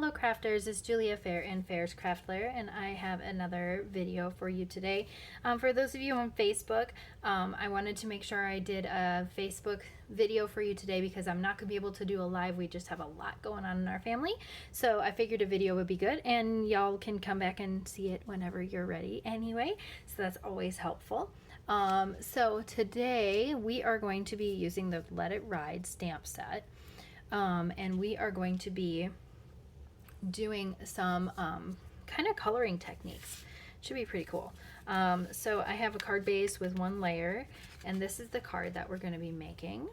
Hello crafters, it's Julia Fair and Fair's Craft Lair, and I have another video for you today. For those of you on Facebook, I wanted to make sure I did a Facebook video for you today because I'm not going to be able to do a live. We just have a lot going on in our family, so I figured a video would be good, and y'all can come back and see it whenever you're ready anyway, so that's always helpful. So today we are going to be using the Let It Ride stamp set, and we are going to be doing some kind of coloring techniques. Should be pretty cool. So I have a card base with one layer, and this is the card that we're going to be making,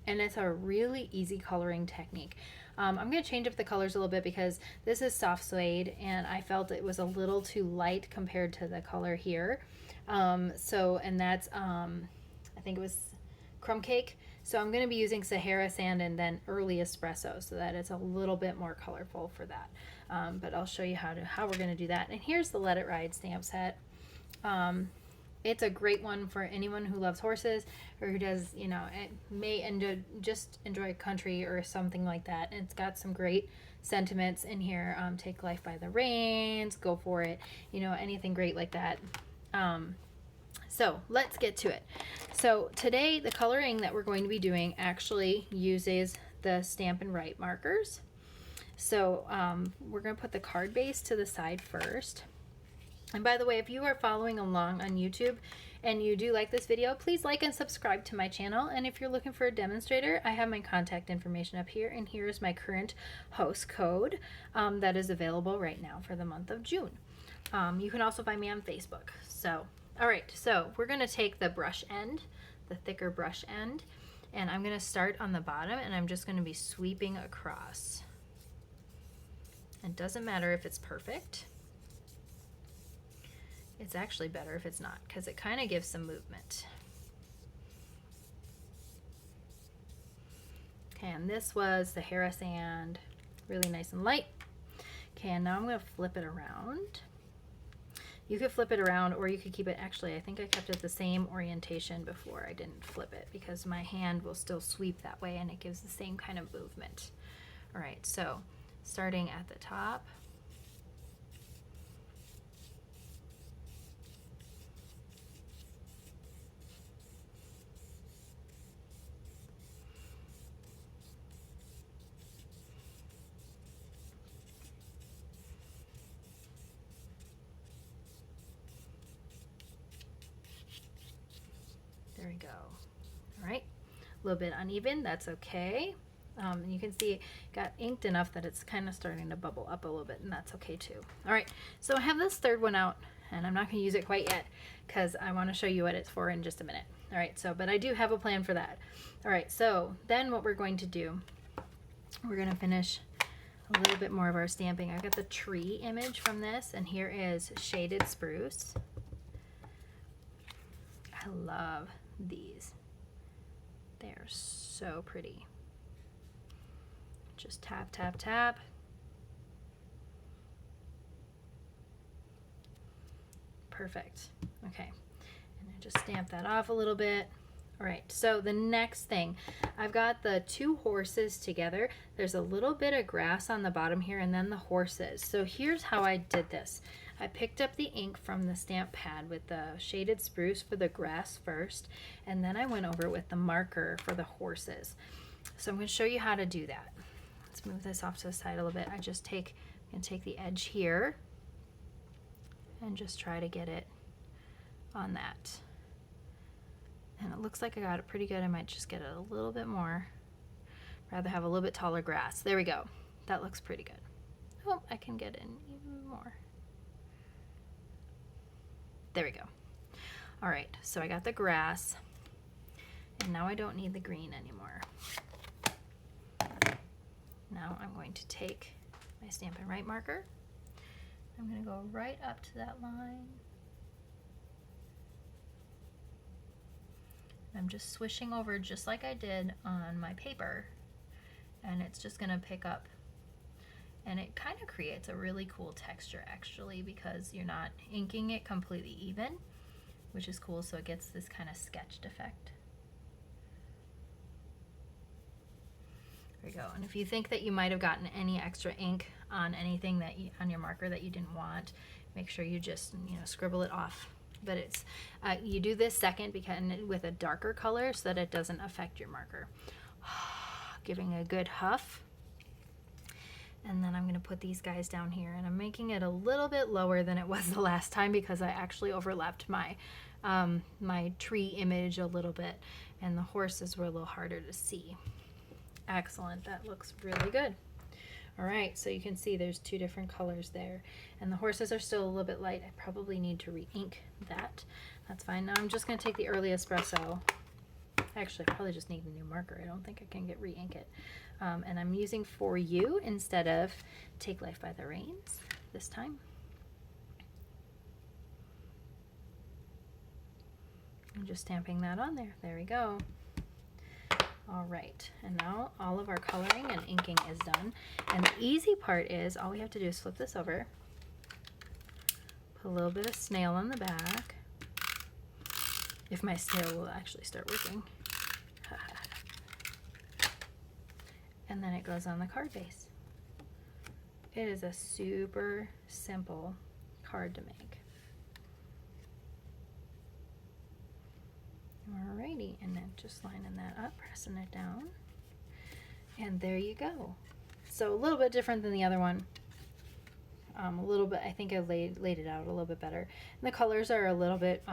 and it's a really easy coloring technique. I'm going to change up the colors a little bit because this is soft suede and I felt it was a little too light compared to the color here. And that's I think it was crumb cake. So I'm going to be using Sahara sand and then early espresso so that it's a little bit more colorful for that. But I'll show you how we're going to do that. And here's the Let It Ride stamp set. It's a great one for anyone who loves horses or who does, you know, it may just enjoy country or something like that. And it's got some great sentiments in here. Take life by the reins, go for it, you know, anything great like that. So let's get to it. So today the coloring that we're going to be doing actually uses the Stampin' Up markers. So we're going to put the card base to the side first. And by the way, if you are following along on YouTube and you do like this video, please like and subscribe to my channel. And if you're looking for a demonstrator, I have my contact information up here, and here is my current host code that is available right now for the month of June. You can also find me on Facebook. So all right, so we're going to take the brush end, the thicker brush end, and I'm going to start on the bottom, and I'm just going to be sweeping across. It doesn't matter if it's perfect. It's actually better if it's not, because it kind of gives some movement. Okay, and this was the Sahara sand, really nice and light. Okay, and now I'm going to flip it around. You could flip it around, or you could keep it, actually I think I kept it the same orientation before I didn't flip it, because my hand will still sweep that way and it gives the same kind of movement. All right, so starting at the top. There we go. All right, a little bit uneven, that's okay. And you can see it got inked enough that it's kind of starting to bubble up a little bit, and that's okay too. All right, so I have this third one out, and I'm not going to use it quite yet because I want to show you what it's for in just a minute. All right, so but I do have a plan for that. All right, so then what we're going to do, we're going to finish a little bit more of our stamping. I got the tree image from this, and here is shaded spruce. I love these. They're so pretty. Just tap, tap, tap. Perfect. Okay. And I just stamp that off a little bit. All right, so the next thing, I've got the two horses together. There's a little bit of grass on the bottom here, and then the horses. So here's how I did this. I picked up the ink from the stamp pad with the shaded spruce for the grass first, and then I went over with the marker for the horses. So I'm going to show you how to do that. Let's move this off to the side a little bit. I'm going to take the edge here and just try to get it on that. And it looks like I got it pretty good. I might just get it a little bit more. Rather have a little bit taller grass. There we go. That looks pretty good. Oh, I can get in even more. There we go. All right, so I got the grass, and now I don't need the green anymore. Now I'm going to take my Stampin' Up marker. I'm going to go right up to that line. I'm just swishing over just like I did on my paper, and it's just going to pick up, and it kind of creates a really cool texture actually, because you're not inking it completely even, which is cool, so it gets this kind of sketched effect. There you go. And if you think that you might have gotten any extra ink on anything that on your marker that you didn't want, make sure you just, you know, scribble it off. But it's you do this second because with a darker color so that it doesn't affect your marker. Giving a good huff. And then I'm going to put these guys down here, and I'm making it a little bit lower than it was the last time because I actually overlapped my my tree image a little bit, and the horses were a little harder to see. Excellent, that looks really good. All right, so you can see there's two different colors there, and the horses are still a little bit light. I probably need to re-ink that. That's fine. Now I'm just going to take the early espresso. Actually, I probably just need a new marker. I don't think I can get re-ink it. And I'm using For You instead of Take Life by the Reins this time. I'm just stamping that on there. There we go. All right, and now all of our coloring and inking is done. And the easy part is all we have to do is flip this over, put a little bit of snail on the back, if my snail will actually start working. And then it goes on the card base. It is a super simple card to make. Alrighty, and then just lining that up, pressing it down, and there you go. So a little bit different than the other one. A little bit, I think I laid it out a little bit better. And the colors are a little bit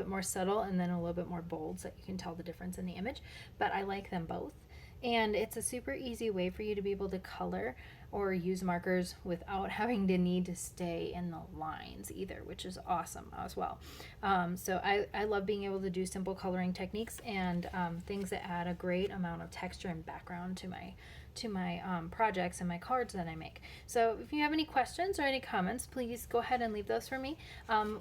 more subtle and then a little bit more bold, so you can tell the difference in the image. But I like them both. And it's a super easy way for you to be able to color or use markers without having to need to stay in the lines either, which is awesome as well. So I love being able to do simple coloring techniques and things that add a great amount of texture and background to my projects and my cards that I make. So if you have any questions or any comments, please go ahead and leave those for me.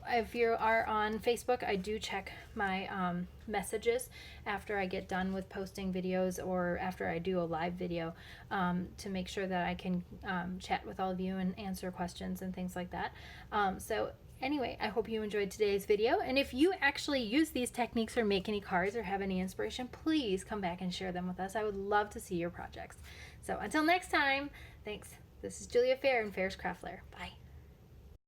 If you are on Facebook, I do check my messages after I get done with posting videos or after I do a live video to make sure that I can chat with all of you and answer questions and things like that. So anyway, I hope you enjoyed today's video, and if you actually use these techniques or make any cards or have any inspiration, please come back and share them with us. I would love to see your projects. So until next time, thanks. This is Julia Fair and Fair's Craft Lair. Bye.